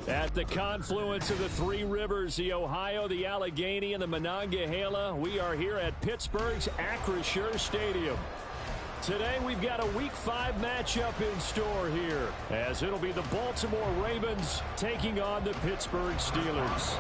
At the confluence of the three rivers, the Ohio, the Allegheny, and the Monongahela, we are here at Pittsburgh's Acrisure Stadium. Today we've got a Week 5 matchup in store here, as it'll be the Baltimore Ravens taking on the Pittsburgh Steelers.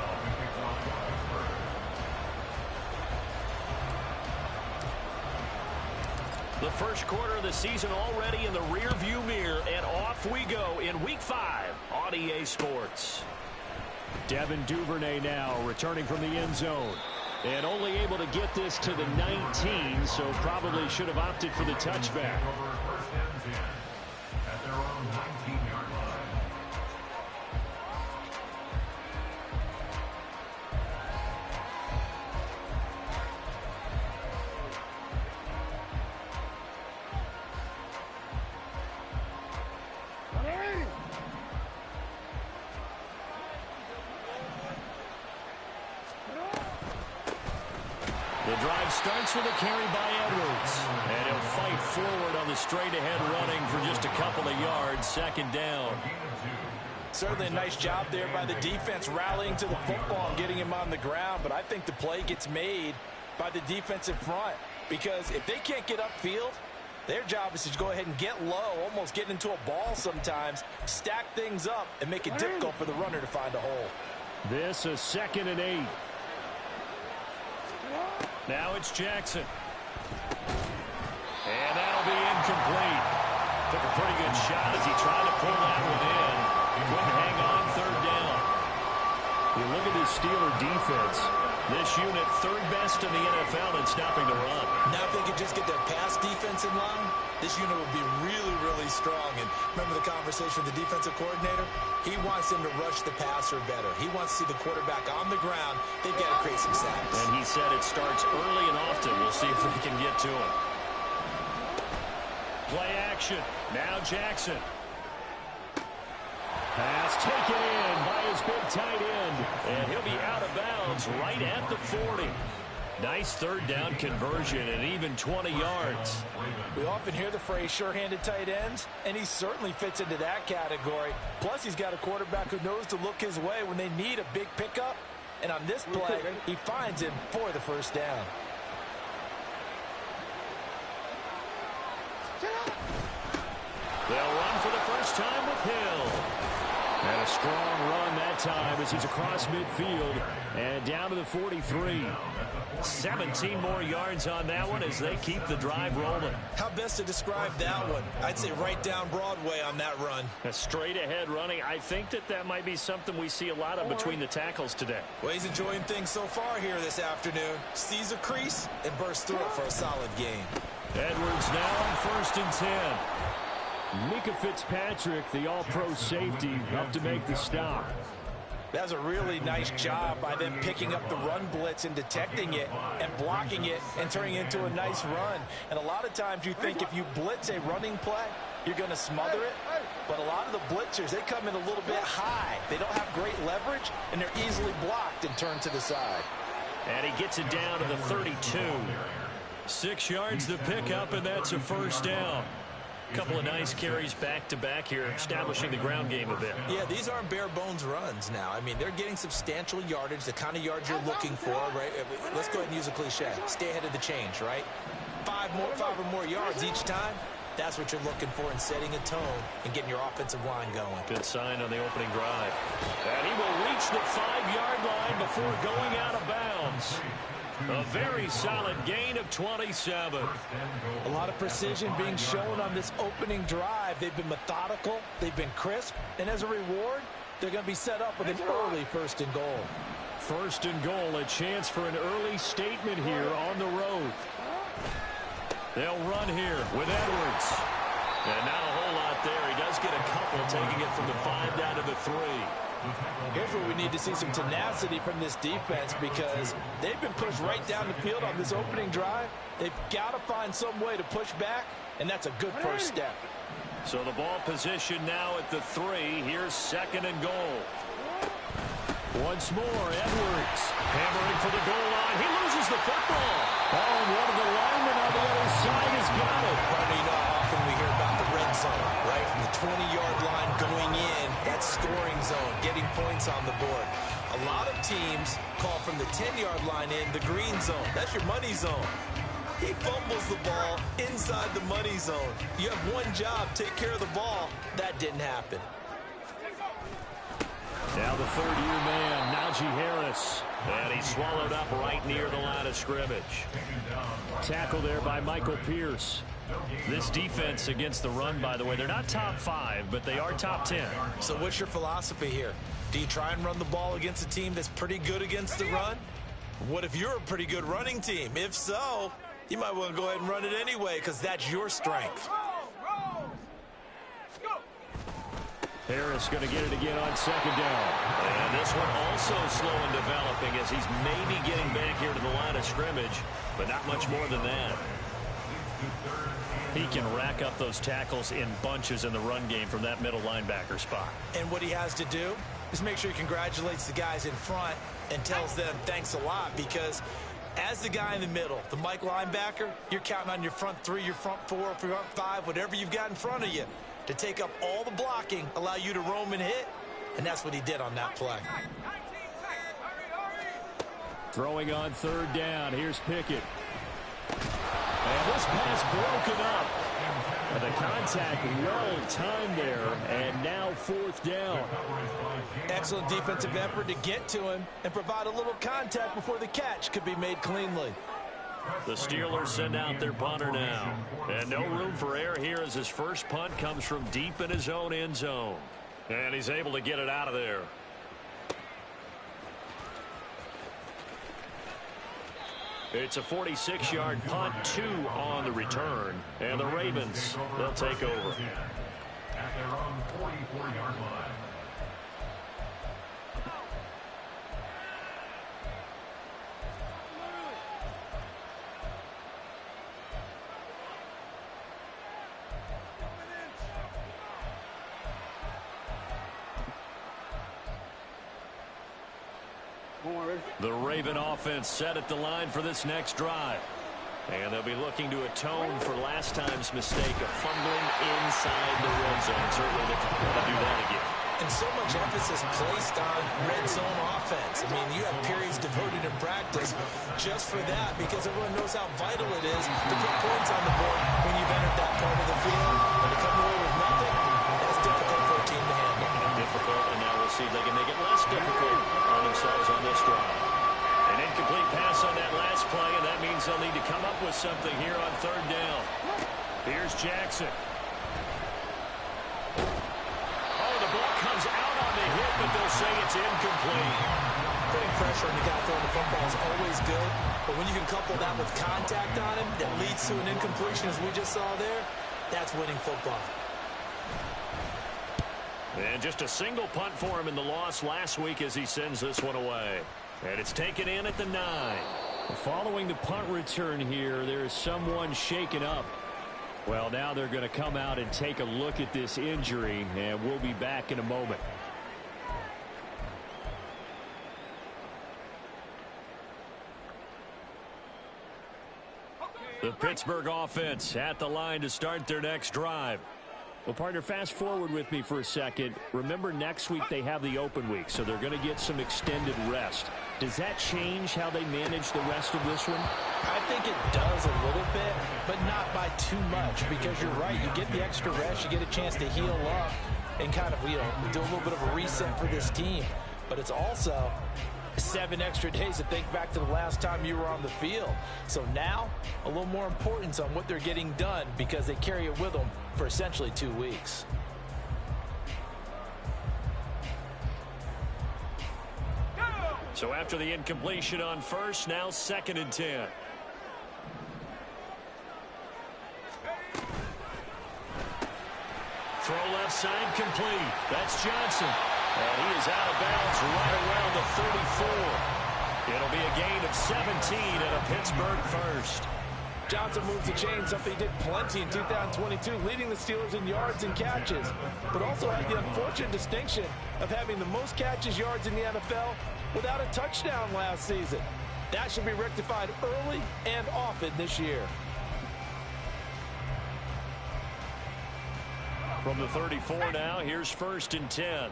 The first quarter of the season already in the rearview mirror, and off we go in Week 5 on EA Sports. Devin Duvernay now returning from the end zone. And only able to get this to the 19, so probably should have opted for the touchback. The drive starts with a carry by Edwards. And he'll fight forward on the straight-ahead running for just a couple of yards, second down. Certainly a nice job there by the defense rallying to the football and getting him on the ground. But I think the play gets made by the defensive front. Because if they can't get upfield, their job is to go ahead and get low, almost get into a ball sometimes, stack things up, and make it difficult for the runner to find a hole. This is 2nd and 8. Now it's Jackson. And that'll be incomplete. Took a pretty good shot as he tried to pull that one in. Couldn't hang on, third down. You look at this Steeler defense. This unit third best in the NFL in stopping the run. Now if they could just get their pass defense in line, this unit would be really, really strong. And remember the conversation with the defensive coordinator? He wants them to rush the passer better. He wants to see the quarterback on the ground. They've got to create some sacks. And he said it starts early and often. We'll see if we can get to it. Play action. Now Jackson. Pass taken in by his big tight end. And he'll be out of bounds right at the 40. Nice third down conversion and even 20 yards. We often hear the phrase sure-handed tight ends, and he certainly fits into that category. Plus, he's got a quarterback who knows to look his way when they need a big pickup. And on this play, he finds him for the first down. They'll run for the first time with Hill. And a strong run that time as he's across midfield and down to the 43. 17 more yards on that one as they keep the drive rolling. How best to describe that one? I'd say right down Broadway on that run. A straight ahead running. I think that might be something we see a lot of between the tackles today. Well, he's enjoying things so far here this afternoon. Sees a crease and bursts through it for a solid gain. Edwards now on 1st and 10. Mika Fitzpatrick, the all-pro safety, up to make the stop. That was a really nice job by them picking up the run blitz and detecting it and blocking it and turning it into a nice run. And a lot of times you think if you blitz a running play, you're going to smother it. But a lot of the blitzers, they come in a little bit high. They don't have great leverage, and they're easily blocked and turned to the side. And he gets it down to the 32. 6 yards to pick up, and that's a first down. Couple of nice carries back-to-back here, establishing the ground game a bit. Yeah, these aren't bare-bones runs now. I mean, they're getting substantial yardage, the kind of yards you're looking for, right? Let's go ahead and use a cliche. Stay ahead of the change, right? 5 or more yards each time. That's what you're looking for in setting a tone and getting your offensive line going. Good sign on the opening drive. And he will reach the 5-yard line before going out of bounds. A very solid gain of 27. A lot of precision being shown on this opening drive. They've been methodical. They've been crisp. And as a reward, they're going to be set up with an early 1st and goal. 1st and goal, a chance for an early statement here on the road. They'll run here with Edwards. And not a whole lot there. He does get a couple, taking it from the 5 down to the 3. Here's where we need to see some tenacity from this defense because they've been pushed right down the field on this opening drive. They've got to find some way to push back, and that's a good first step. So the ball position now at the 3. Here's 2nd and goal. Once more, Edwards hammering for the goal line. He loses the football. Oh, and one of the linemen on the other side has got it. You know how often we hear about the red zone, right? From the 20-yard line going in, that's scoring zone, getting points on the board. A lot of teams call from the 10-yard line in the green zone. That's your money zone. He fumbles the ball inside the money zone. You have one job, take care of the ball. That didn't happen. Now the third-year man, Najee Harris. And he's swallowed up right near the line of scrimmage. Tackle there by Michael Pierce. This defense against the run, by the way, they're not top 5, but they are top 10. So what's your philosophy here? Do you try and run the ball against a team that's pretty good against the run? What if you're a pretty good running team? If so, you might want to go ahead and run it anyway because that's your strength. Harris going to get it again on second down. And this one also slow in developing as he's maybe getting back here to the line of scrimmage, but not much more than that. He can rack up those tackles in bunches in the run game from that middle linebacker spot. And what he has to do is make sure he congratulates the guys in front and tells them thanks a lot, because as the guy in the middle, the Mike linebacker, you're counting on your front 3, your front 4, front 5, whatever you've got in front of you to take up all the blocking, allow you to roam and hit, and that's what he did on that play. Throwing on third down. Here's Pickett. And this pass broken up. And the contact well timed there, and now fourth down. Excellent defensive effort to get to him and provide a little contact before the catch could be made cleanly. The Steelers send out their punter now. And no room for error here as his first punt comes from deep in his own end zone. And he's able to get it out of there. It's a 46-yard punt, 2 on the return. And the Ravens, they'll take over. At their own 44-yard line. The Raven offense set at the line for this next drive. And they'll be looking to atone for last time's mistake of fumbling inside the red zone. Certainly they can do that again. And so much emphasis placed on red zone offense. I mean, you have periods devoted in practice just for that, because everyone knows how vital it is to put points on the board when you've entered that part of the field. And to come away with nothing, that's difficult for a team to handle. Difficult, and now we'll see if they can make it less difficult on themselves on this drive. An incomplete pass on that last play, and that means they'll need to come up with something here on third down. Here's Jackson. Oh, the ball comes out on the hit, but they'll say it's incomplete. Putting pressure on the guy throwing the football is always good, but when you can couple that with contact on him that leads to an incompletion, as we just saw there, that's winning football. And just a single punt for him in the loss last week as he sends this one away. And it's taken in at the 9. Following the punt return here, there is someone shaken up. Well, now they're going to come out and take a look at this injury, and we'll be back in a moment. The Pittsburgh offense at the line to start their next drive. Well, partner, fast forward with me for a second. Remember, next week they have the open week, so they're going to get some extended rest. Does that change how they manage the rest of this one? I think it does a little bit, but not by too much, because you're right. You get the extra rest, you get a chance to heal up and kind of, do a little bit of a reset for this team. But it's also 7 extra days to think back to the last time you were on the field. So now, a little more importance on what they're getting done, because they carry it with them for essentially 2 weeks. So after the incompletion on first, now 2nd and 10. Throw left side complete. That's Johnson. And he is out of bounds right around the 34. It'll be a gain of 17 and a Pittsburgh first. Johnson moves the chain, something he did plenty in 2022, leading the Steelers in yards and catches, but also had the unfortunate distinction of having the most catches, yards in the NFL without a touchdown last season. That should be rectified early and often this year. From the 34 now, here's 1st and 10.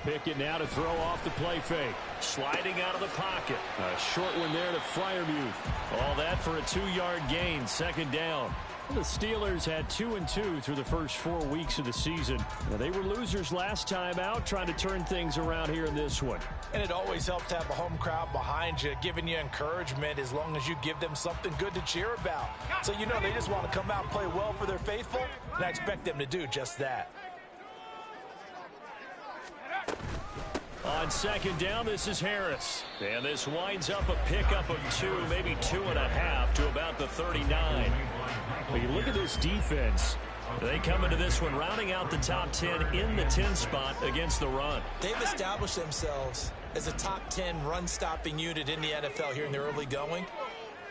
Pickett now to throw off the play fake. Sliding out of the pocket. A short one there to Freiermuth. All that for a 2-yard gain, second down. The Steelers had 2-2 through the first 4 weeks of the season. Now, they were losers last time out, trying to turn things around here in this one. And it always helps to have a home crowd behind you, giving you encouragement as long as you give them something good to cheer about. So you know they just want to come out and play well for their faithful, and I expect them to do just that. On second down, this is Harris. And this winds up a pickup of 2, maybe 2.5 to about the 39. But you look at this defense. They come into this one rounding out the top 10 in the 10 spot against the run. They've established themselves as a top 10 run-stopping unit in the NFL here in their early going.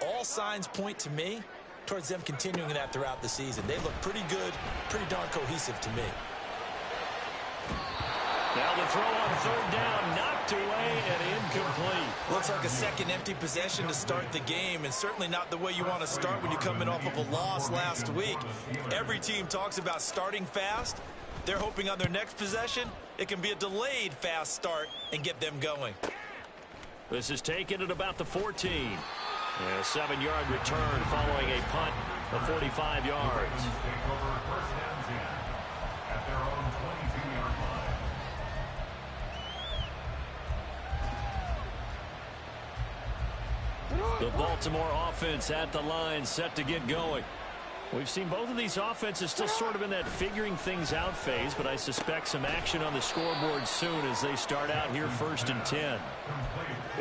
All signs point to me towards them continuing that throughout the season. They look pretty good, pretty darn cohesive to me. Now the throw on third down, knocked away and incomplete. Looks like a second empty possession to start the game, and certainly not the way you want to start when you're coming off of a loss last week. Every team talks about starting fast. They're hoping on their next possession, it can be a delayed fast start and get them going. This is taken at about the 14. And a 7-yard return following a punt of 45 yards. The Baltimore offense at the line, set to get going. We've seen both of these offenses still sort of in that figuring things out phase, but I suspect some action on the scoreboard soon as they start out here 1st and 10.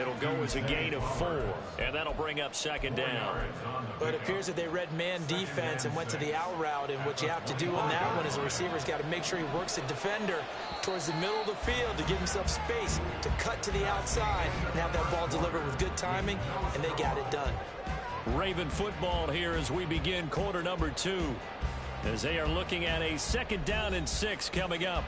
It'll go as a gain of 4, and that'll bring up second down. But it appears that they read man defense and went to the out route, and what you have to do in that one is a receiver's got to make sure he works the defender towards the middle of the field to give himself space to cut to the outside and have that ball delivered with good timing, and they got it done. Raven football here as we begin quarter number 2, as they are looking at a 2nd down and 6 coming up.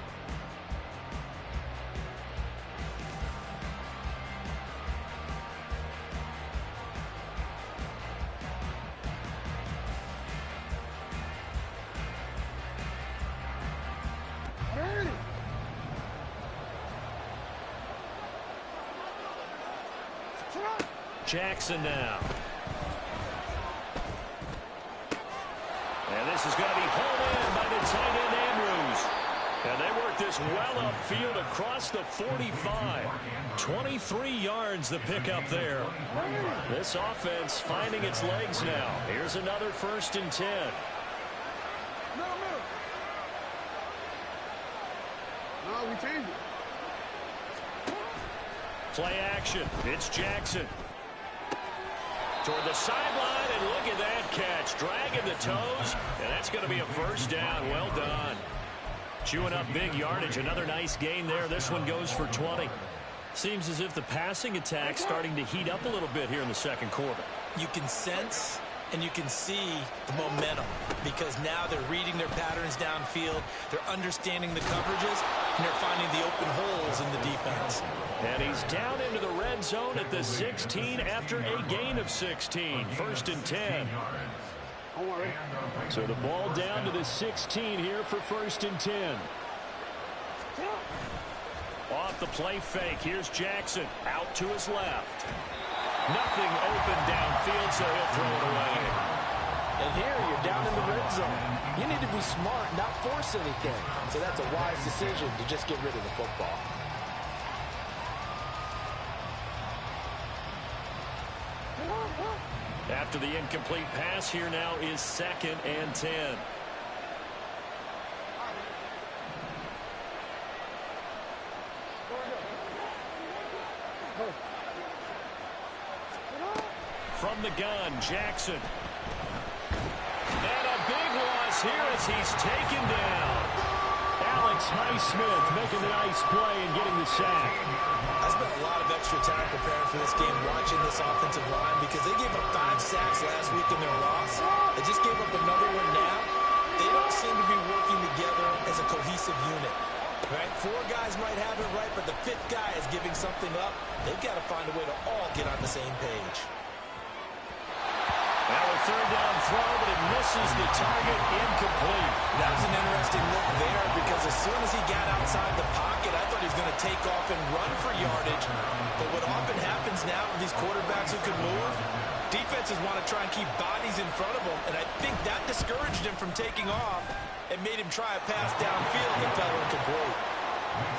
Jackson now. And this is going to be hauled in by the tight end Andrews. And they work this well upfield across the 45. 23 yards the pickup there. This offense finding its legs now. Here's another 1st and 10. No, we changed it. Play action. It's Jackson. Toward the sideline, and look at that catch. Dragging the toes, and that's going to be a 1st down. Well done. Chewing up big yardage. Another nice gain there. This one goes for 20. Seems as if the passing attack's starting to heat up a little bit here in the 2nd quarter. You can sense and you can see the momentum because now they're reading their patterns downfield. They're understanding the coverages, and they're finding the open holes in the defense. And he's down into the red zone at the 16 after a gain of 16. 1st and 10. So the ball down to the 16 here for 1st and 10. Off the play fake. Here's Jackson out to his left. Nothing open downfield, so he'll throw it away. And here you're down in the red zone. You need to be smart, not force anything. So that's a wise decision to just get rid of the football. After the incomplete pass, here now is 2nd and 10. From the gun, Jackson. And a big loss here as he's taken down. Alex Highsmith making the nice play and getting the sack. I spent a lot of extra time preparing for this game, watching this offensive line, because they gave up 5 sacks last week in their loss. They just gave up another one now. They don't seem to be working together as a cohesive unit. Right? 4 guys might have it right, but the 5th guy is giving something up. They've got to find a way to all get on the same page. Now a 3rd down throw, but it misses the target, incomplete. That was an interesting look there because as soon as he got outside the pocket, I thought he was going to take off and run for yardage. But what often happens now with these quarterbacks who can move, defenses want to try and keep bodies in front of them, and I think that discouraged him from taking off and made him try a pass downfield that fell incomplete.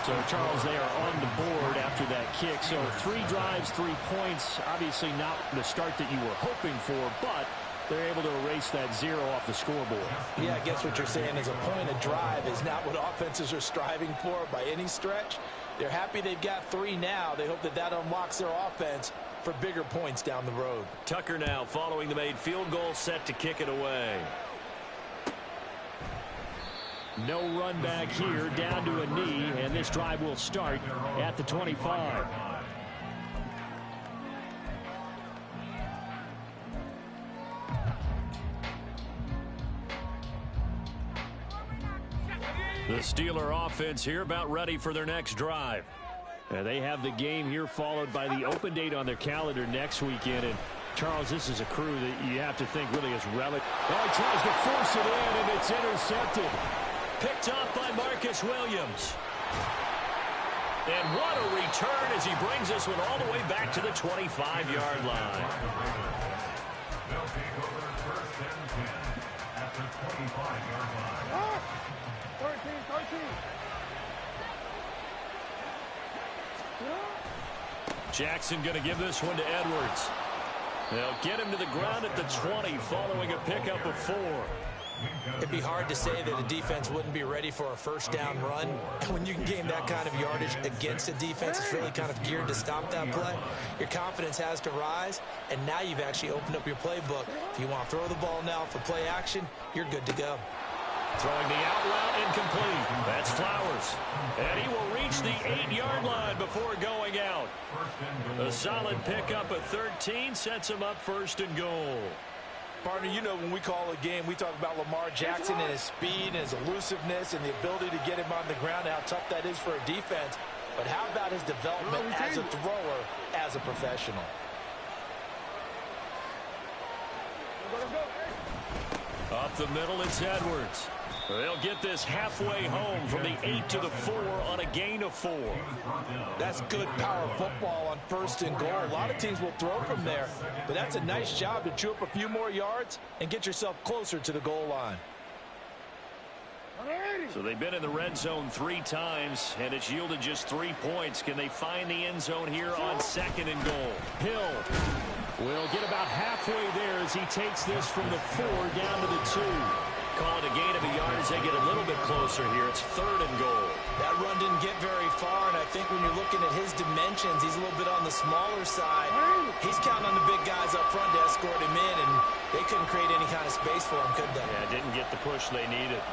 So, Charles, they are on the board after that kick. So 3 drives, 3 points. Obviously not the start that you were hoping for, but they're able to erase that 0 off the scoreboard. Yeah, I guess what you're saying is a point of drive is not what offenses are striving for by any stretch. They're happy they've got 3 now. They hope that that unlocks their offense for bigger points down the road. Tucker now following the made field goal, set to kick it away. No run back here, down to a knee, and this drive will start at the 25. The Steeler offense here about ready for their next drive. They have the game here followed by the open date on their calendar next weekend. And Charles, this is a crew that you have to think really is relevant. Oh, he tries to force it in, and it's intercepted. Picked up by Marcus Williams. And what a return as he brings this one all the way back to the 25-yard line. They'll take over first and 10 at the 25-yard line. 13. Jackson going to give this one to Edwards. They'll get him to the ground at the 20 following a pickup of 4. It'd be hard to say that a defense wouldn't be ready for a first down run. When you can gain that kind of yardage against a defense that's really kind of geared to stop that play, your confidence has to rise, and now you've actually opened up your playbook. If you want to throw the ball now for play action, you're good to go. Throwing the out route incomplete. That's Flowers. And he will reach the 8-yard line before going out. A solid pickup of 13 sets him up first and goal. Partner, you know when we call a game, we talk about Lamar Jackson and his speed and his elusiveness and the ability to get him on the ground, how tough that is for a defense. But how about his development as a thrower, as a professional? Up the middle, it's Edwards. They'll get this halfway home from the 8 to the 4 on a gain of 4. That's good power football on first and goal. A lot of teams will throw from there, but that's a nice job to chew up a few more yards and get yourself closer to the goal line. So they've been in the red zone 3 times, and it's yielded just 3 points. Can they find the end zone here on second and goal? Hill will get about halfway there as he takes this from the 4 down to the 2. Call it a gain of a yard as they get a little bit closer here. It's third and goal. That run didn't get very far, and I think when you're looking at his dimensions, he's a little bit on the smaller side. He's counting on the big guys up front to escort him in, and they couldn't create any kind of space for him, could they? Yeah, didn't get the push they needed.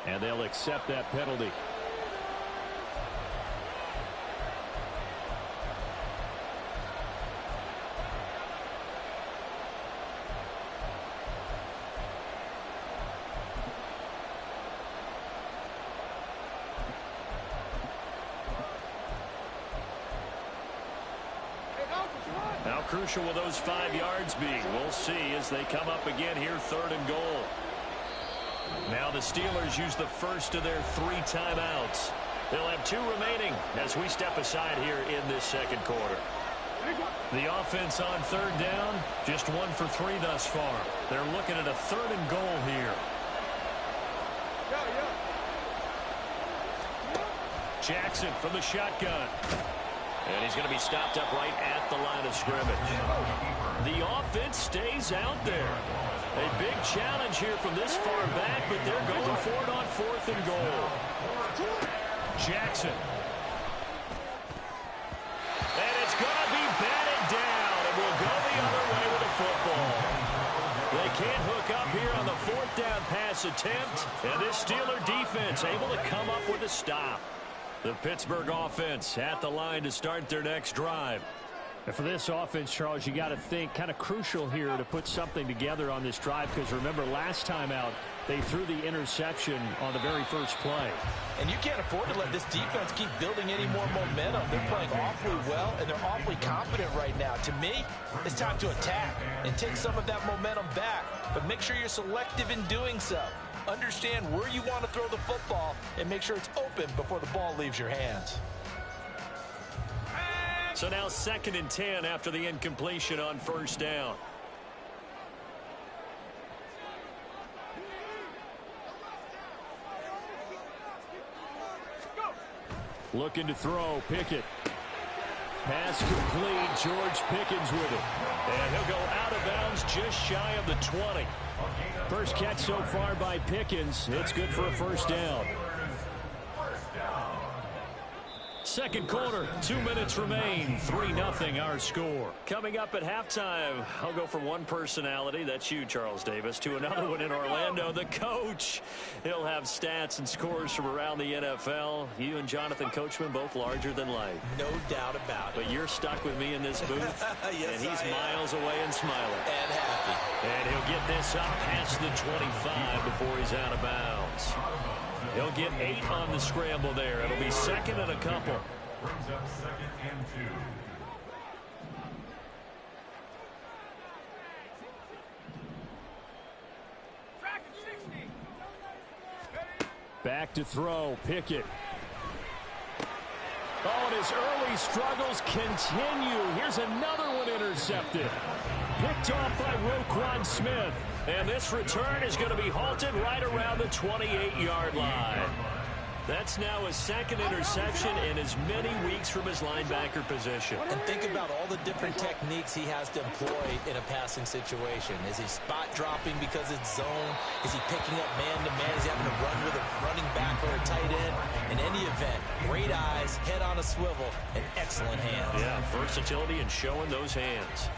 And they'll accept that penalty. How crucial will those 5 yards be? We'll see as they come up again here, third and goal. Now the Steelers use the first of their 3 timeouts. They'll have 2 remaining as we step aside here in this second quarter. The offense on third down, just 1 for 3 thus far. They're looking at a third and goal here. Jackson from the shotgun. And he's going to be stopped up right at the line of scrimmage. The offense stays out there. A big challenge here from this far back, but they're going for it on 4th and goal. Jackson. And it's going to be batted down, and we'll go the other way with the football. They can't hook up here on the 4th down pass attempt, and this Steeler defense able to come up with a stop. The Pittsburgh offense at the line to start their next drive. And for this offense, Charles, you got to think kind of crucial here to put something together on this drive, because remember last time out they threw the interception on the very first play. And you can't afford to let this defense keep building any more momentum. They're playing awfully well, and they're awfully confident right now. To me, it's time to attack and take some of that momentum back, but make sure you're selective in doing so. Understand where you want to throw the football and make sure it's open before the ball leaves your hands. So now 2nd and 10 after the incompletion on first down. Looking to throw, Pickett. Pass complete, George Pickens with it. And he'll go out of bounds just shy of the 20. First catch so far by Pickens. It's good for a first down. Second quarter, 2 minutes remain. 3-0 our score. Coming up at halftime, I'll go from one personality, that's you, Charles Davis, to another one in Orlando, the coach. He'll have stats and scores from around the NFL. You and Jonathan Coachman both larger than life. No doubt about it. But you're stuck with me in this booth. Yes, and he's miles away and smiling. And happy. And he'll get this up past the 25 before he's out of bounds. He'll get 8 on the scramble there. It'll be 2nd and a couple. Brings up 2nd and 2. Back to throw, Pickett. Oh, and his early struggles continue. Here's another one intercepted. Picked off by Roquan Smith. And this return is going to be halted right around the 28-yard line. That's now his 2nd interception in as many weeks from his linebacker position. And think about all the different techniques he has to employ in a passing situation. Is he spot dropping because it's zone? Is he picking up man-to-man? Is he having to run with a running back or a tight end? In any event, great eyes, head on a swivel, and excellent hands. Yeah, versatility and showing those hands.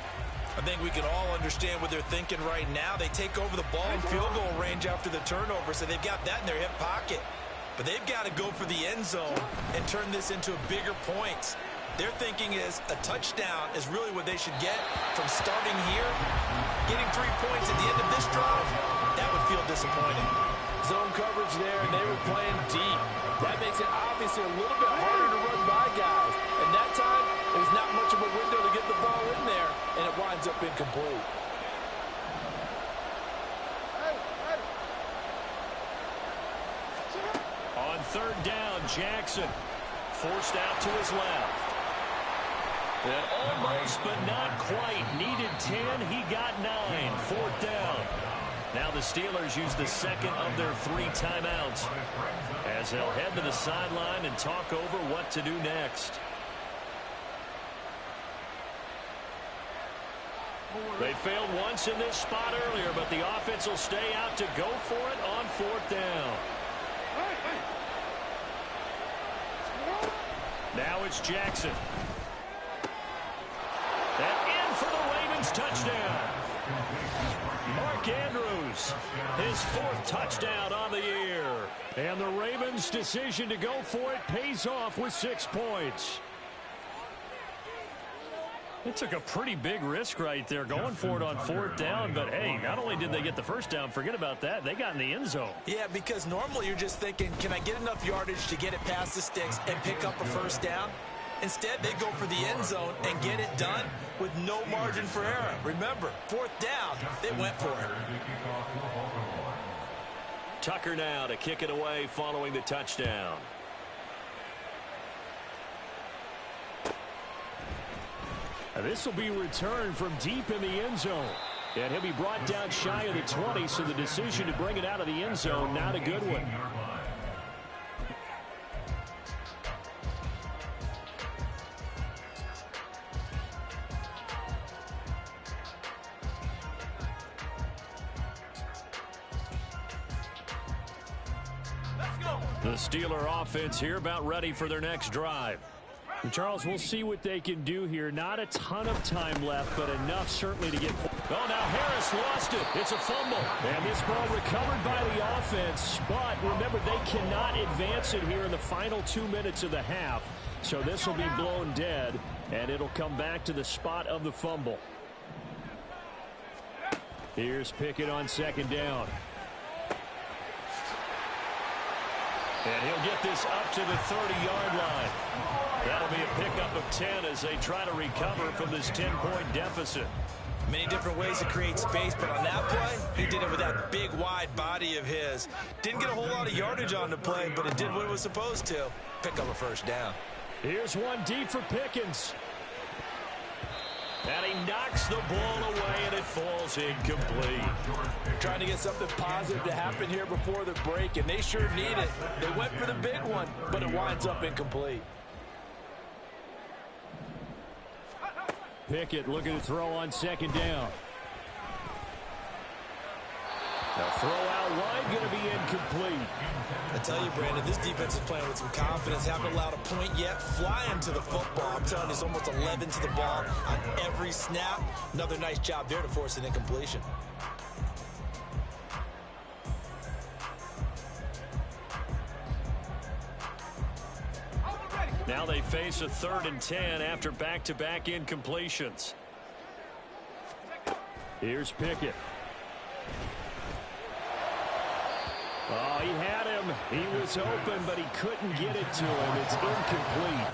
I think we can all understand what they're thinking right now. They take over the ball in field goal range after the turnover, so they've got that in their hip pocket. But they've got to go for the end zone and turn this into bigger points. Their thinking is a touchdown is really what they should get from starting here. Getting 3 points at the end of this drive, that would feel disappointing. Zone coverage there, and they were playing deep. That makes it obviously a little bit harder to run by guys. And that time, there's not much of a window to get the ball in there, and it winds up incomplete. On 3rd down, Jackson forced out to his left. And almost, but not quite. Needed 10, he got 9. 4th down. Now the Steelers use the 2nd of their 3 timeouts as they'll head to the sideline and talk over what to do next. They failed once in this spot earlier, but the offense will stay out to go for it on 4th down. Now it's Jackson. And in for the Ravens touchdown. Mark Andrews, his 4th touchdown on the year. And the Ravens' decision to go for it pays off with 6 points. It took a pretty big risk right there going for it on 4th down, but hey, not only did they get the first down, forget about that, they got in the end zone. Yeah, because normally you're just thinking, can I get enough yardage to get it past the sticks and pick up a first down? Instead, they go for the end zone and get it done with no margin for error. Remember, 4th down, they went for it. Tucker now to kick it away following the touchdown. And this will be returned from deep in the end zone. And he'll be brought down shy of the 20, so the decision to bring it out of the end zone, not a good one. The Steeler offense here about ready for their next drive. And Charles, we'll see what they can do here. Not a ton of time left, but enough certainly to get Oh, now Harris lost it. It's a fumble. And this ball recovered by the offense. But remember, they cannot advance it here in the final 2 minutes of the half. So this will be blown dead, and it'll come back to the spot of the fumble. Here's Pickett on second down. And he'll get this up to the 30-yard line. That'll be a pickup of 10 as they try to recover from this 10-point deficit. Many different ways to create space, but on that play, he did it with that big, wide body of his. Didn't get a whole lot of yardage on the play, but it did what it was supposed to. Pick up a first down. Here's one deep for Pickens. And he knocks the ball away, and it falls incomplete. Trying to get something positive to happen here before the break, and they sure need it. They went for the big one, but it winds up incomplete. Pickett looking to throw on second down. The throw out wide going to be incomplete. I tell you, Brandon, this defense is playing with some confidence. Haven't allowed a point yet. Flying to the football. I'm telling you, it's almost 11 to the ball on every snap. Another nice job there to force an incompletion. Now they face a 3rd and 10 after back-to-back incompletions. Here's Pickett. Oh, he had him. He was open, but he couldn't get it to him. It's incomplete.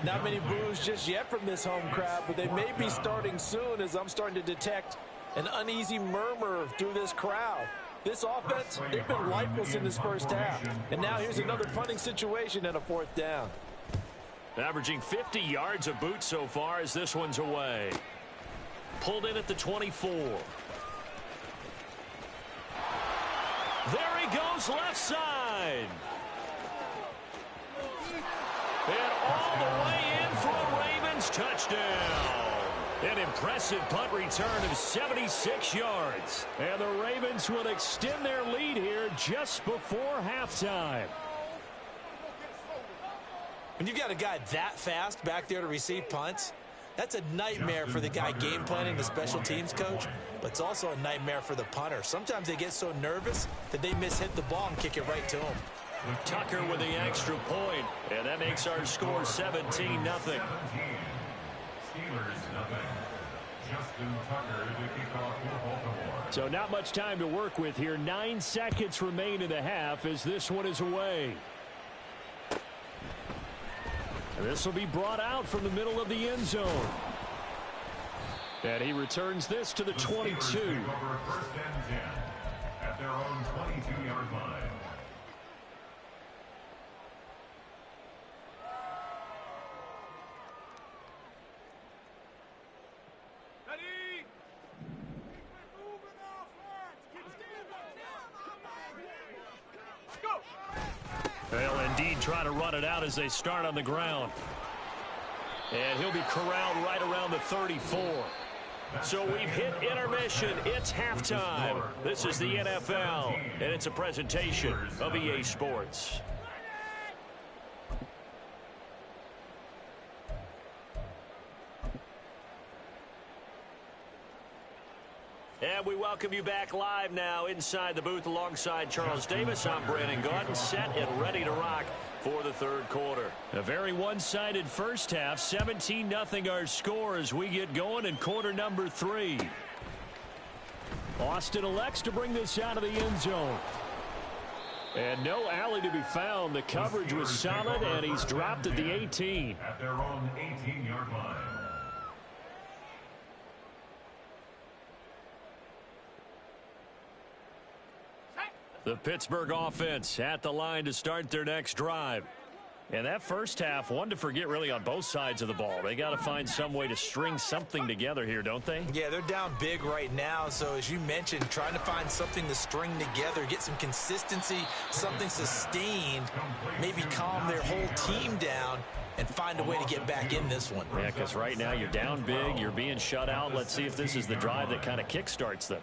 Not many boos just yet from this home crowd, but they may be starting soon as I'm starting to detect an uneasy murmur through this crowd. This offense, they've been lifeless in this first half. And now here's another punting situation and a 4th down. Averaging 50 yards a boot so far as this one's away. Pulled in at the 24. There he goes left side. And all the way in for a Ravens touchdown. An impressive punt return of 76 yards. And the Ravens will extend their lead here just before halftime. When you've got a guy that fast back there to receive punts, that's a nightmare for the guy game planning, the special teams coach, but it's also a nightmare for the punter. Sometimes they get so nervous that they mishit the ball and kick it right to him. Tucker with the extra point, and that makes our score 17-0. Steelers nothing. Justin Tucker to kick off for Baltimore. So not much time to work with here. 9 seconds remain in the half as this one is away. This will be brought out from the middle of the end zone. And he returns this to the 22. Steelers take over 1st and 10 at their own 22-yard line. They'll indeed try to run it out as they start on the ground. And he'll be corralled right around the 34. So we've hit intermission. It's halftime. This is the NFL, and it's a presentation of EA Sports. And we welcome you back live now inside the booth alongside Charles Davis. I'm Brandon Gaudin, set and ready to rock for the 3rd quarter. A very one-sided first half, 17-0 our score as we get going in quarter number 3. Austin elects to bring this out of the end zone. And no alley to be found. The coverage was solid, and he's dropped at the 18. At their own 18-yard line. The Pittsburgh offense at the line to start their next drive. And that first half, one to forget really on both sides of the ball. They got to find some way to string something together here, don't they? Yeah, they're down big right now. So as you mentioned, trying to find something to string together, get some consistency, something sustained, maybe calm their whole team down and find a way to get back in this one. Yeah, because right now you're down big, you're being shut out. Let's see if this is the drive that kind of kickstarts them.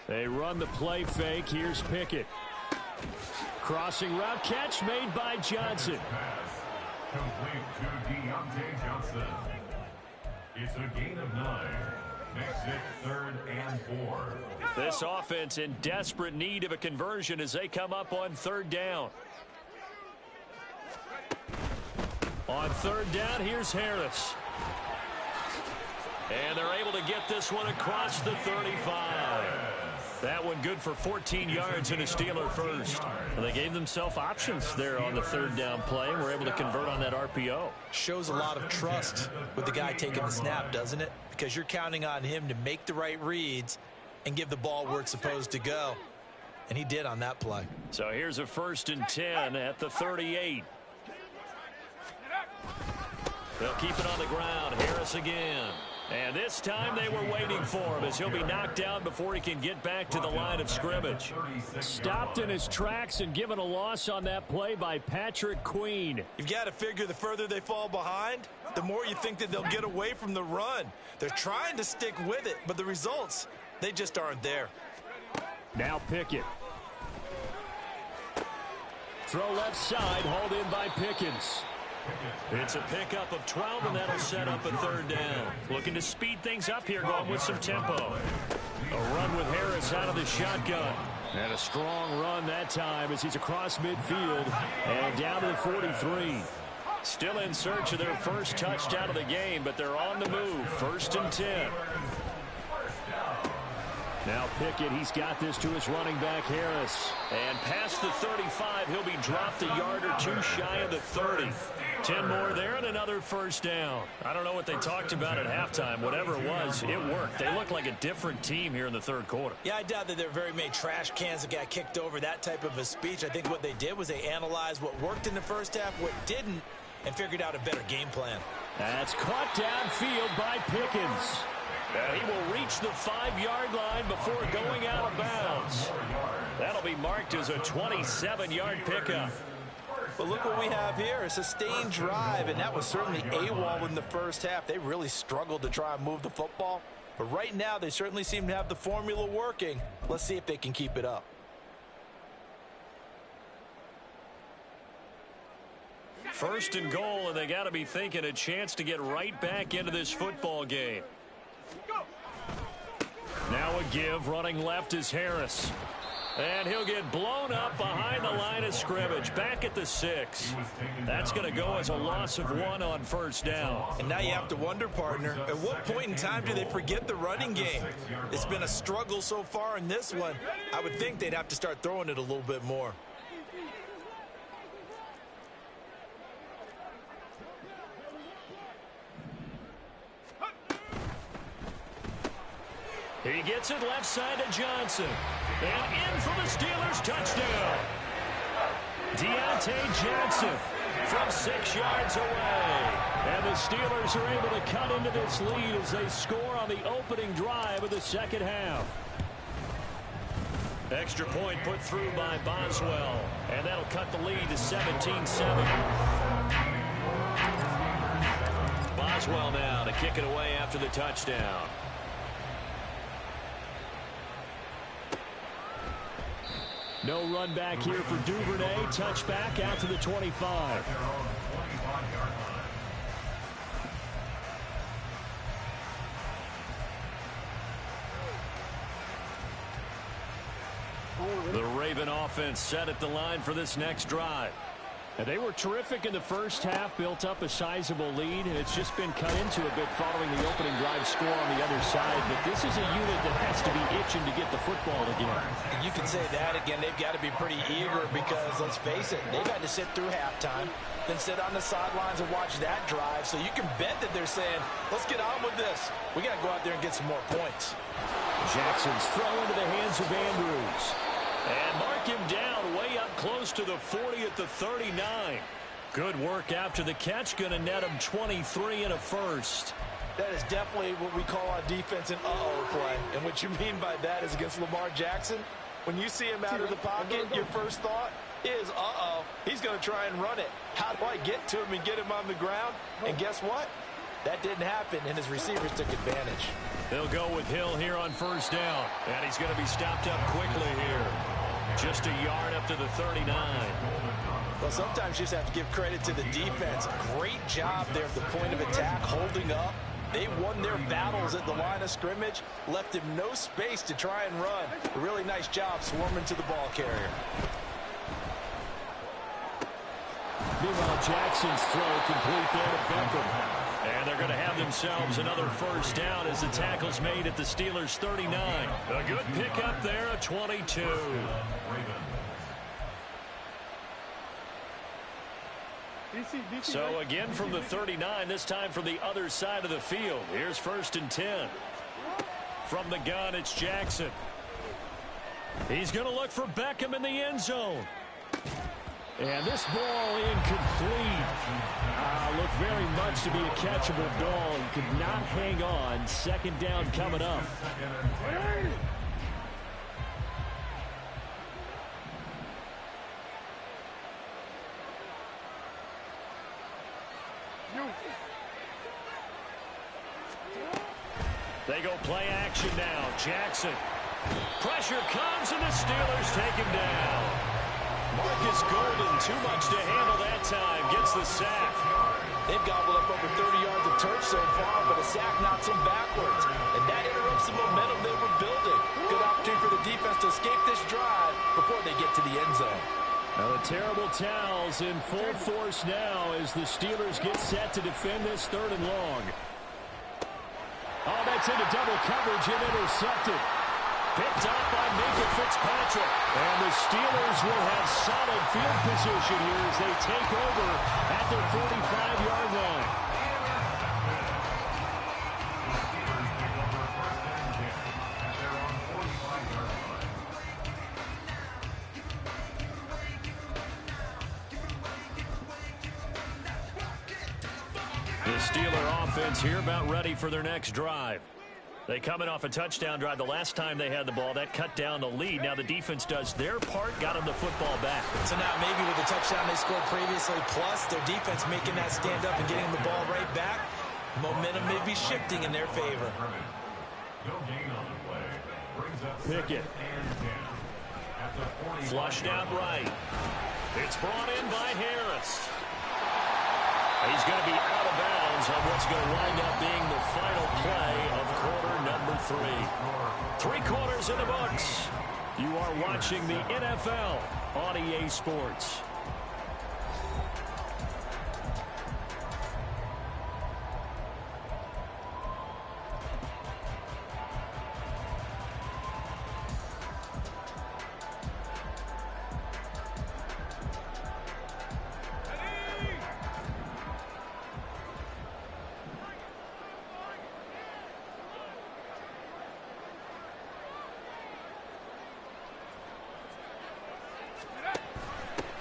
They run the play fake. Here's Pickett. Crossing route catch made by Johnson. Pass complete to Deontay Johnson. It's a gain of 9. Makes it 3rd and 4. This offense in desperate need of a conversion as they come up on 3rd down. On 3rd down, here's Harris. And they're able to get this one across the 35. That one good for 14 yards and a Steeler first. Well, they gave themselves options there on the 3rd down play and were able to convert on that RPO. Shows a lot of trust with the guy taking the snap, doesn't it? Because you're counting on him to make the right reads and give the ball where it's supposed to go. And he did on that play. So here's a 1st and 10 at the 38. They'll keep it on the ground. Harris again. And this time they were waiting for him as he'll be knocked down before he can get back to the line of scrimmage. Stopped in his tracks and given a loss on that play by Patrick Queen. You've got to figure the further they fall behind, the more you think that they'll get away from the run. They're trying to stick with it, but the results, they just aren't there. Now Pickett. Throw left side, hauled in by Pickens. It's a pickup of 12, and that'll set up a 3rd down. Looking to speed things up here, going with some tempo. A run with Harris out of the shotgun. And a strong run that time as he's across midfield and down to the 43. Still in search of their first touchdown of the game, but they're on the move. 1st and 10. Now Pickett, he's got this to his running back, Harris. And past the 35, he'll be dropped a yard or two shy of the 30. 10 more there and another 1st down. I don't know what they talked about at halftime. Whatever it was, it worked. They look like a different team here in the 3rd quarter. Yeah, I doubt that there are very many trash cans that got kicked over, that type of a speech. I think what they did was they analyzed what worked in the 1st half, what didn't, and figured out a better game plan. That's caught downfield by Pickens. And he will reach the 5-yard line before going out of bounds. That'll be marked as a 27-yard pickup. But look what we have here, a sustained drive, and that was certainly AWOL in the 1st half. They really struggled to try and move the football. But right now, they certainly seem to have the formula working. Let's see if they can keep it up. First and goal, and they got to be thinking a chance to get right back into this football game. Now a give, running left is Harris. And he'll get blown up behind the line of scrimmage, back at the 6. That's going to go as a loss of 1 on 1st down. And now you have to wonder, partner, at what point in time do they forget the running game? It's been a struggle so far in this one. I would think they'd have to start throwing it a little bit more. He gets it left side to Johnson. And in for the Steelers touchdown. Deontay Johnson from 6 yards away. And the Steelers are able to cut into this lead as they score on the opening drive of the 2nd half. Extra point put through by Boswell. And that'll cut the lead to 17-7. Boswell now to kick it away after the touchdown. No run back here for Duvernay. Touchback out to the 25. The Raven offense set at the line for this next drive. And they were terrific in the 1st half, built up a sizable lead, and it's just been cut into a bit following the opening drive score on the other side. But this is a unit that has to be itching to get the football again. You can say that again. They've got to be pretty eager because, let's face it, they've had to sit through halftime, then sit on the sidelines and watch that drive. So you can bet that they're saying, let's get on with this. We got to go out there and get some more points. Jackson's throw into the hands of Andrews. And mark him down way up close to the 40 at the 39. Good work after the catch. Going to net him 23 and a first. That is definitely what we call on defense an uh-oh play. And what you mean by that is against Lamar Jackson, when you see him out of the pocket, your first thought is, uh-oh, he's going to try and run it. How do I get to him and get him on the ground? And guess what? That didn't happen, and his receivers took advantage. They'll go with Hill here on 1st down. And he's going to be stopped up quickly here. Just a yard up to the 39. Well, sometimes you just have to give credit to the defense. Great job there at the point of attack, holding up. They won their battles at the line of scrimmage, left him no space to try and run. A really nice job swarming to the ball carrier. Meanwhile, Jackson's throw complete there to Beckham. And they're going to have themselves another first down as the tackle's made at the Steelers' 39. A good pickup there at 22. So again from the 39, this time from the other side of the field. Here's 1st and 10. From the gun, it's Jackson. He's going to look for Beckham in the end zone. And this ball incomplete. Looked very much to be a catchable ball. He could not hang on. 2nd down coming up. They go play action now. Jackson. Pressure comes, and the Steelers take him down. Marcus Golden, too much to handle that time. Gets the sack. They've gobbled up over 30 yards of turf so far, but a sack knocks them backwards. And that interrupts the momentum they were building. Good opportunity for the defense to escape this drive before they get to the end zone. Now the terrible towels in full force now as the Steelers get set to defend this 3rd and long. Oh, that's into double coverage and intercepted. Picked up by Minka Fitzpatrick. And the Steelers will have solid field position here as they take over at their 45-yard line. The Steeler offense here about ready for their next drive. They coming off a touchdown drive the last time they had the ball. That cut down the lead. Now the defense does their part, got them the football back. So now maybe with the touchdown they scored previously, plus their defense making that stand up and getting the ball right back, momentum may be shifting in their favor. Pickett. Flushed out right. It's brought in by Harris. He's going to be out of bounds on what's going to wind up being the final play of quarter number 3. 3 quarters in the books. You are watching the NFL on EA Sports.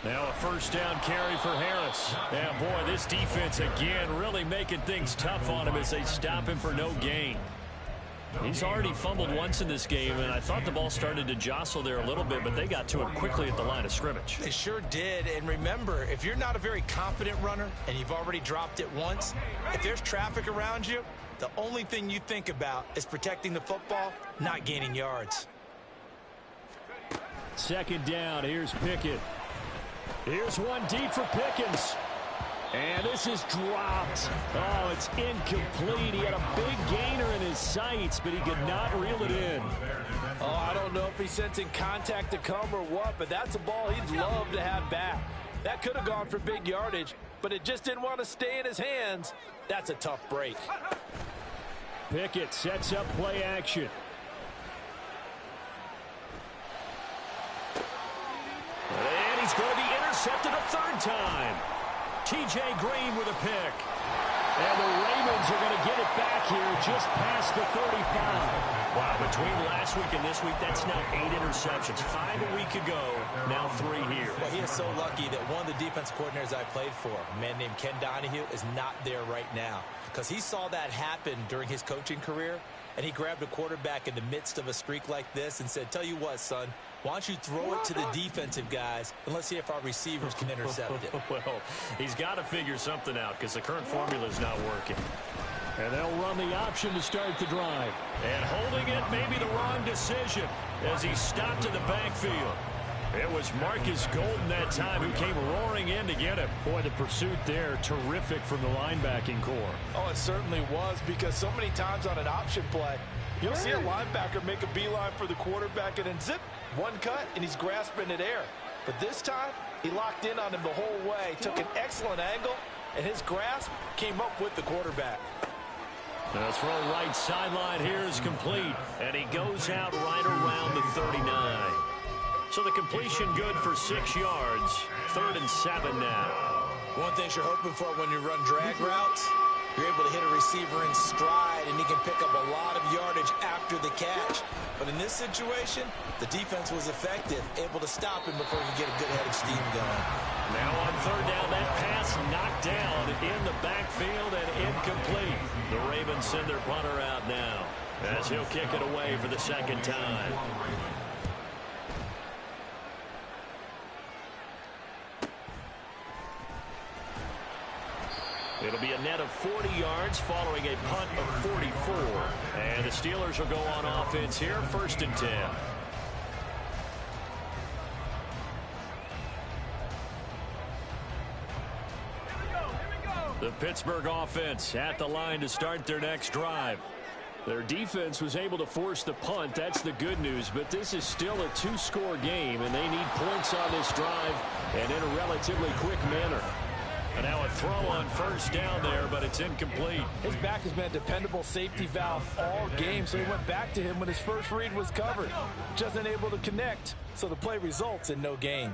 Now a first down carry for Harris. Yeah, boy, this defense again really making things tough on him as they stop him for no gain. He's already fumbled once in this game, and I thought the ball started to jostle there a little bit, but they got to it quickly at the line of scrimmage. They sure did, and remember, if you're not a very confident runner and you've already dropped it once, if there's traffic around you, the only thing you think about is protecting the football, not gaining yards. 2nd down, here's Pickett. Here's one deep for Pickens. And this is dropped. Oh, it's incomplete. He had a big gainer in his sights, but he could not reel it in. Oh, I don't know if he's sensing contact to come or what, but that's a ball he'd love to have back. That could have gone for big yardage, but it just didn't want to stay in his hands. That's a tough break. Pickett sets up play action. And he's going to be intercepted a 3rd time. T.J. Green with a pick. And the Ravens are going to get it back here just past the 35. Wow, between last week and this week, that's now 8 interceptions. 5 a week ago, now 3 here. Well, he is so lucky that one of the defense coordinators I played for, a man named Ken Donahue, is not there right now. Because he saw that happen during his coaching career, and he grabbed a quarterback in the midst of a streak like this and said, tell you what, son, why don't you throw it to the defensive guys, and let's see if our receivers can intercept it. Well, he's got to figure something out because the current formula is not working. And they'll run the option to start the drive. And holding it may be the wrong decision as he stopped in the backfield. It was Marcus Golden that time who came roaring in to get him. Boy, the pursuit there, terrific from the linebacking core. Oh, it certainly was, because so many times on an option play, you'll see a linebacker make a beeline for the quarterback and then zip, one cut, and he's grasping at air. But this time, he locked in on him the whole way, took an excellent angle, and his grasp came up with the quarterback. The throw right sideline here is complete, and he goes out right around the 39. So the completion good for 6 yards. 3rd and 7 now. One thing you're hoping for when you run drag routes, you're able to hit a receiver in stride, and he can pick up a lot of yardage after the catch. But in this situation, the defense was effective, able to stop him before he could get a good head of steam going. Now on 3rd down, that pass knocked down in the backfield and incomplete. The Ravens send their punter out now as he'll kick it away for the 2nd time. It'll be a net of 40 yards following a punt of 44. And the Steelers will go on offense here, 1st and 10. The Pittsburgh offense at the line to start their next drive. Their defense was able to force the punt. That's the good news. But this is still a 2-score game, and they need points on this drive and in a relatively quick manner. And now a throw on 1st down there, but it's incomplete. His back has been a dependable safety valve all game, so he went back to him when his first read was covered. Just unable to connect, so the play results in no gain.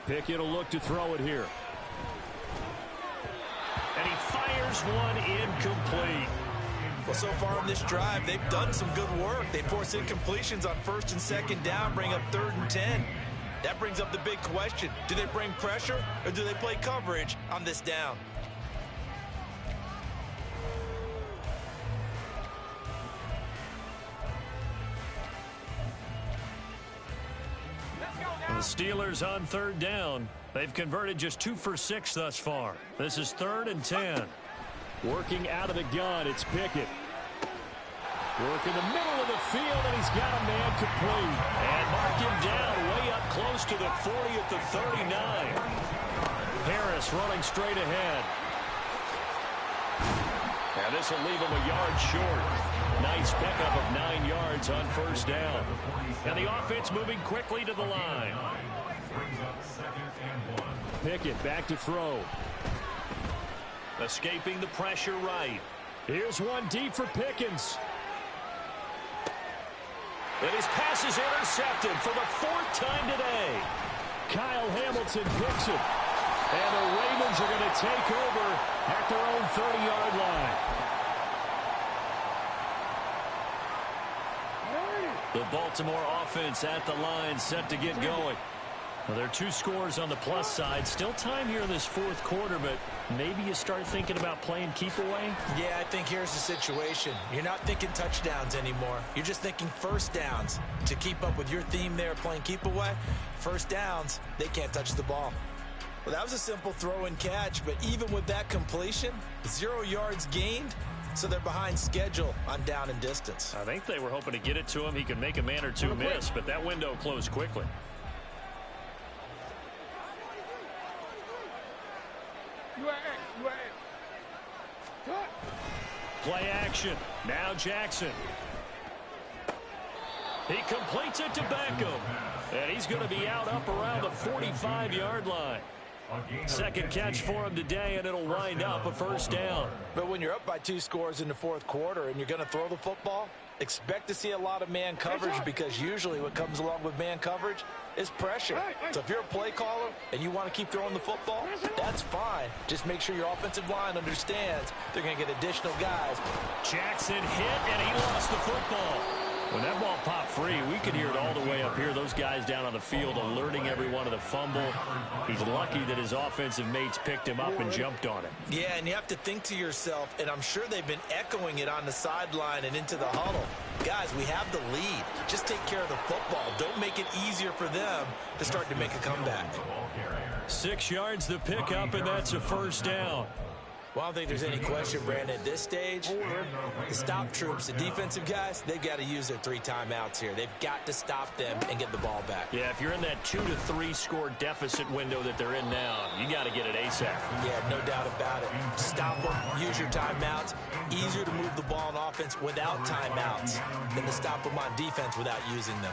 Pickett will look to throw it here. And he fires one incomplete. Well, so far in this drive, they've done some good work. They force incompletions on 1st and 2nd down, bring up 3rd and 10. That brings up the big question. Do they bring pressure or do they play coverage on this down? The Steelers on 3rd down. They've converted just 2 for 6 thus far. This is 3rd and 10. Working out of the gun, it's Pickett. Work in the middle of the field, and he's got a man complete. And mark him down way up close to the 40 at the 39. Harris running straight ahead. And this will leave him a yard short. Nice pickup of 9 yards on 1st down. And the offense moving quickly to the line. Pickett back to throw. Escaping the pressure right. Here's one deep for Pickens. And his pass is intercepted for the 4th time today. Kyle Hamilton picks it. And the Ravens are going to take over at their own 30-yard line. The Baltimore offense at the line set to get going. Well, there are 2 scores on the plus side. Still time here in this 4th quarter, but maybe you start thinking about playing keep away? Yeah, I think here's the situation. You're not thinking touchdowns anymore. You're just thinking 1st downs. To keep up with your theme there, playing keep away, 1st downs, they can't touch the ball. Well, that was a simple throw and catch, but even with that completion, 0 yards gained, so they're behind schedule on down and distance. I think they were hoping to get it to him. He could make a man or 2 miss, but that window closed quickly. Play action. Now Jackson. He completes it to Beckham. And he's going to be out up around the 45-yard line. 2nd catch for him today, and it'll wind up a 1st down. But when you're up by 2 scores in the 4th quarter and you're going to throw the football, expect to see a lot of man coverage, because usually what comes along with man coverage is pressure. So if you're a play caller and you want to keep throwing the football, that's fine. Just make sure your offensive line understands they're going to get additional guys. Jackson hit, and he lost the football. When that ball popped free, we could hear it all the way up here. Those guys down on the field alerting everyone of the fumble. He's lucky that his offensive mates picked him up and jumped on it. Yeah, and you have to think to yourself, and I'm sure they've been echoing it on the sideline and into the huddle. Guys, we have the lead. Just take care of the football. Don't make it easier for them to start to make a comeback. 6 yards the pickup, and that's a 1st down. Well, I don't think there's any question, Brandon, at this stage, the stop troops, the defensive guys, they've got to use their 3 timeouts here. They've got to stop them and get the ball back. Yeah, if you're in that 2 to 3 score deficit window that they're in now, you got to get it ASAP. Yeah, no doubt about it. Stop them, use your timeouts. Easier to move the ball on offense without timeouts than to stop them on defense without using them.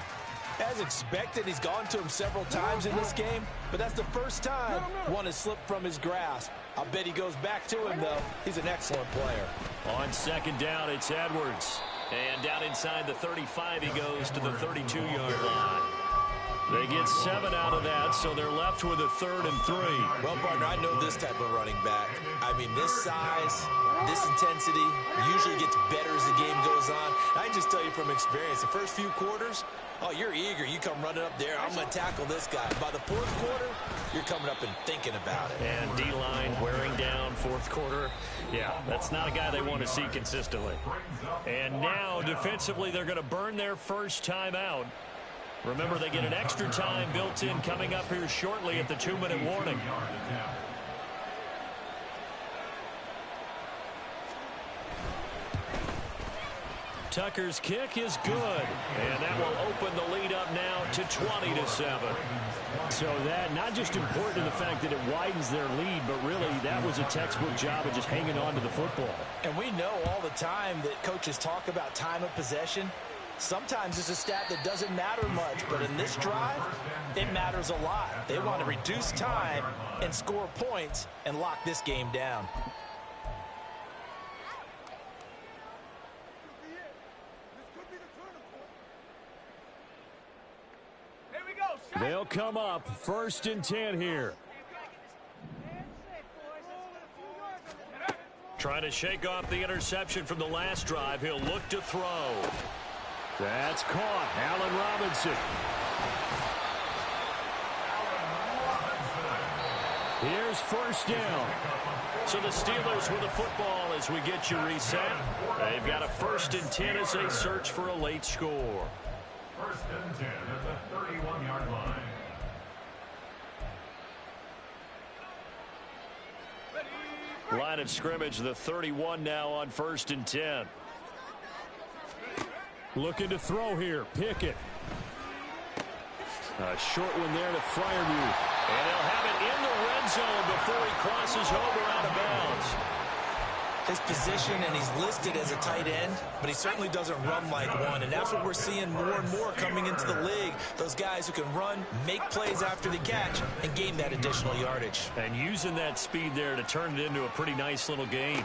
As expected, he's gone to him several times in this game, but that's the first time one has slipped from his grasp. I'll bet he goes back to him, though. He's an excellent player. On second down, it's Edwards. And down inside the 35, he goes to the 32-yard line. They get 7 out of that, so they're left with a 3rd and 3. Well, partner, I know this type of running back. I mean, this size, this intensity usually gets better as the game goes on. I can just tell you from experience, the first few quarters, oh, you're eager. You come running up there. I'm going to tackle this guy. By the 4th quarter, you're coming up and thinking about it. And D-line wearing down 4th quarter. Yeah, that's not a guy they want to see consistently. And now, defensively, they're going to burn their first timeout. Remember, they get an extra time built in coming up here shortly at the 2-minute warning. Tucker's kick is good, and that will open the lead up now to 20-7. So that not just important in the fact that it widens their lead, but really that was a textbook job of just hanging on to the football. And we know all the time that coaches talk about time of possession. Sometimes it's a stat that doesn't matter much, but in this drive, it matters a lot. They want to reduce time and score points and lock this game down. They'll come up 1st and 10 here. Trying to shake off the interception from the last drive. He'll look to throw. That's caught. Allen Robinson. Here's 1st down. So the Steelers with the football as we get you reset. They've got a 1st and 10 as they search for a late score. 1st and 10 at the 31-yard line. Line of scrimmage, the 31 now on 1st and 10. Looking to throw here. Pickett. A short one there to Freiermuth. And they'll have it in the red zone before he crosses over out of bounds. His position, and he's listed as a tight end, but he certainly doesn't run like one, and that's what we're seeing more and more coming into the league. Those guys who can run, make plays after the catch, and gain that additional yardage. And using that speed there to turn it into a pretty nice little game.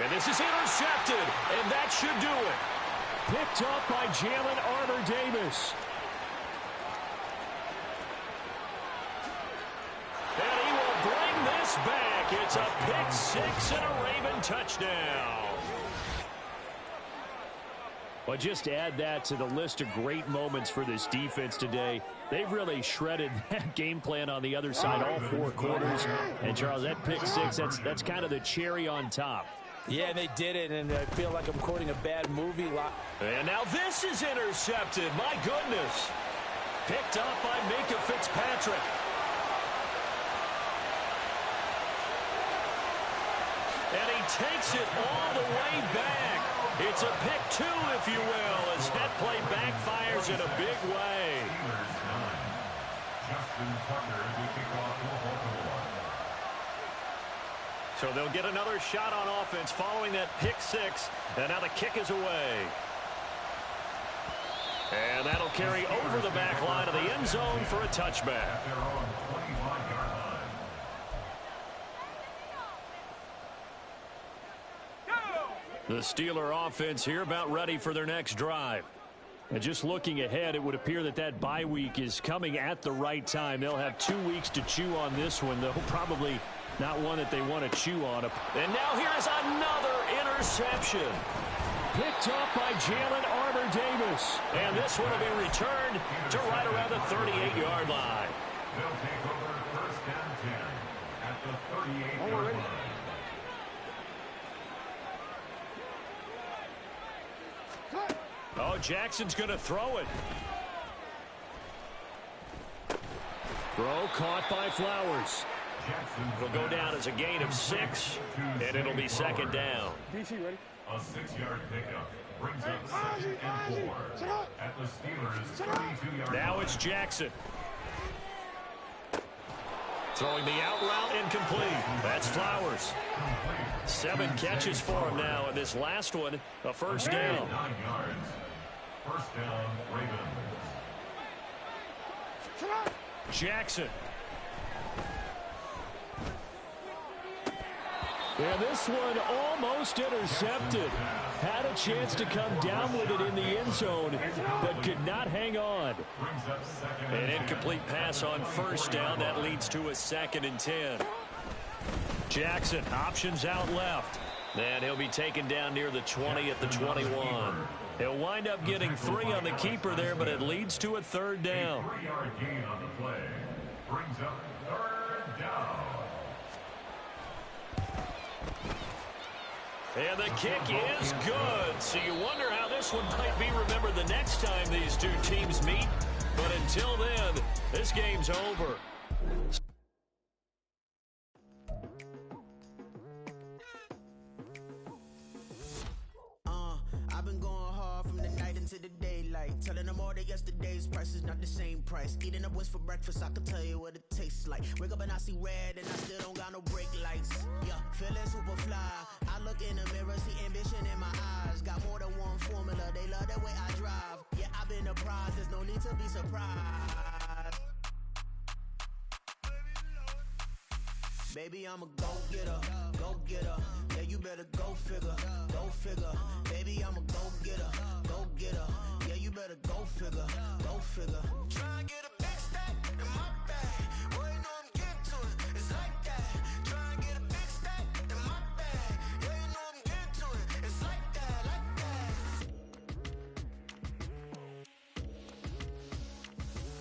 And this is intercepted, and that should do it. Picked up by Jalen Armour-Davis. And he will bring this back. It's a pick 6 and a Raven touchdown. Well, just to add that to the list of great moments for this defense today, they've really shredded that game plan on the other side all 4 quarters. And, Charles, that pick 6, that's kind of the cherry on top. Yeah, they did it, and I feel like I'm quoting a bad movie. And now this is intercepted. My goodness. Picked up by Minka Fitzpatrick. And he takes it all the way back. It's a pick 2, if you will, as that play backfires in a big way. So they'll get another shot on offense following that pick 6. And now the kick is away. And that'll carry over the back line of the end zone for a touchback. The Steeler offense here about ready for their next drive. And just looking ahead, it would appear that that bye week is coming at the right time. They'll have 2 weeks to chew on this one, though probably not one that they want to chew on. And now here's another interception. Picked up by Jalen Armour-Davis. And this one will be returned to right around the 38-yard line. They'll take over 1st and 10 at the 38-yard line. Oh, Jackson's going to throw it. Throw caught by Flowers. Jackson It'll go down as a gain of 6, and it'll be second down. DC, ready? A 6-yard pickup brings up 2nd and 4 at the Steelers' 32-yard line. Now it's Jackson. Throwing the out route incomplete. That's Flowers. 7 catches for him now, and this last one, a first down. 9 yards. First down, Ravens. Jackson. And this one almost intercepted. Had a chance to come down with it in the end zone, but could not hang on. An incomplete pass on first down. That leads to a 2nd and 10. Jackson, options out left. And he'll be taken down near the 20 at the 21. He'll wind up getting 3 on the keeper there, but it leads to a 3rd down. 3-yard gain on the play brings up 3rd down. And the kick is good. So you wonder how this one might be remembered the next time these two teams meet. But until then, this game's over. I've been going hard from the night into the daylight, telling them all that yesterday's price is not the same price. Eating up wings for breakfast, I can tell you what it tastes like. Wake up and I see red and I still don't got no brake lights. Yeah, feeling super fly. I look in the mirror, see ambition in my eyes. Got more than one formula, they love the way I drive. Yeah, I've been apprised, there's no need to be surprised. Baby, I'm a go-getter, go-getter. Yeah, you better go figure, go figure. Baby, I'm a go-getter, go-getter. Yeah, you better go figure, go figure. Try and get a big stack in my bag. Boy, you know I'm getting to it, it's like that. Try and get a big stack in my bag. Yeah, you know I'm getting to it, it's like that, like that.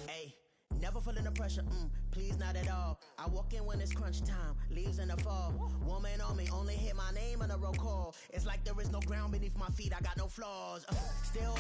Hey, never feeling the pressure, please not at all. I walk in when it's crunch time, leaves in the fall. Woman on me, only hit my name on a roll call. It's like there is no ground beneath my feet, I got no flaws. Still